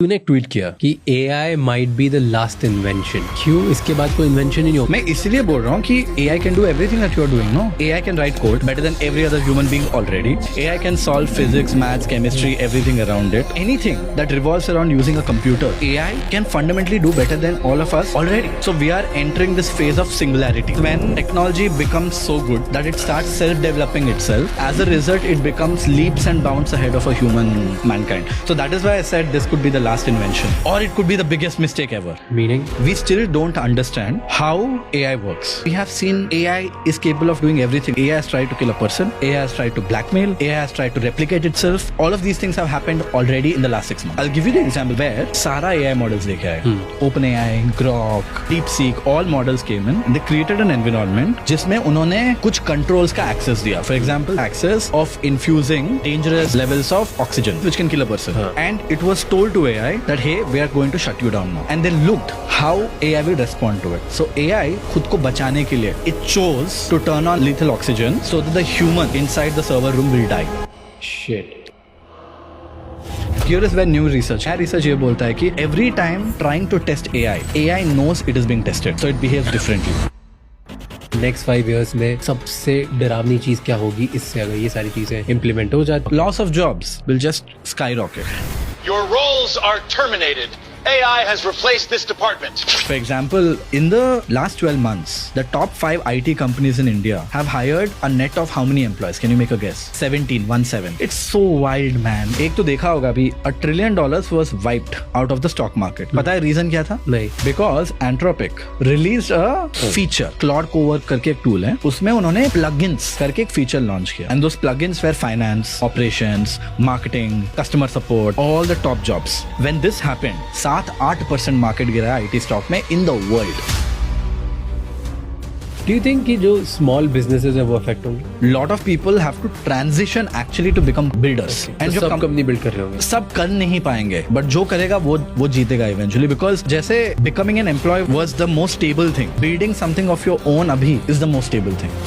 तूने एक ट्वीट किया कि AI might be the last invention। क्यों? इसके बाद कोई इन्वेंशन ही नहीं होगा। मैं इसलिए बोल रहा हूँ कि AI can do everything that you are doing, no? AI can write code better than every other human being already. AI can solve physics, maths, chemistry, everything around it. Anything that revolves around using a computer, AI can fundamentally do better than all of us already. So we are entering this phase of singularity. When technology becomes so good that it starts self-developing itself, as a result, it becomes leaps and bounds ahead of a human mankind. So that is why I said this could be the last invention, or it could be the biggest mistake ever. Meaning? We still don't understand how AI works. We have seen AI is capable of doing everything. AI has tried to kill a person. AI has tried to blackmail. AI has tried to replicate itself. All of these things have happened already in the last 6 months. I'll give you the example where Sara AI models लेके आए. OpenAI, Grok, DeepSeek, all models came in. They created an environment जिसमें उन्होंने कुछ controls का access दिया. For example, access of infusing dangerous levels of oxygen, which can kill a person. And it was told to AI that hey, we are going to shut you down now. And they looked how AI will respond to it. So AI खुद को बचाने के लिए it chose to turn on lethal oxygen so that the human inside the server room will die. Shit. Here is where new research. नया research ये बोलता है कि every time trying to test AI knows it is being tested, so it behaves differently. Next 5 years में सबसे डरावनी चीज क्या होगी इससे अगर ये सारी चीजें इम्प्लीमेंट हो जाए? Loss of jobs will just skyrocket. Your roles are terminated. AI has replaced this department. For example, in the last 12 months, the top 5 IT companies in India have hired a net of how many employees? Can you make a guess? 17. It's so wild, man. एक तो देखा होगा अभी $1 trillion was wiped out of the stock market. पता है reason क्या था? नहीं. Because Anthropic released a feature. Claude Cowork करके एक tool है. उसमें उन्होंने plugins करके एक feature launch किया. And those plugins were finance, operations, marketing, customer support, all the top jobs. When this happened, 7-8% market गिरा है IT स्टॉक में in the world. Do you think कि जो स्मॉल बिजनेसेस है वो अफेक्ट होंगे? Lot of people have to transition actually to become builders. And जो सब कंपनी बिल्ड कर रहे होंगे? सब कर नहीं पाएंगे, बट जो करेगा वो जीतेगा इवेंचुअली. बिकॉज जैसे becoming an employee was the most stable thing, building something of your own अभी is the most stable thing.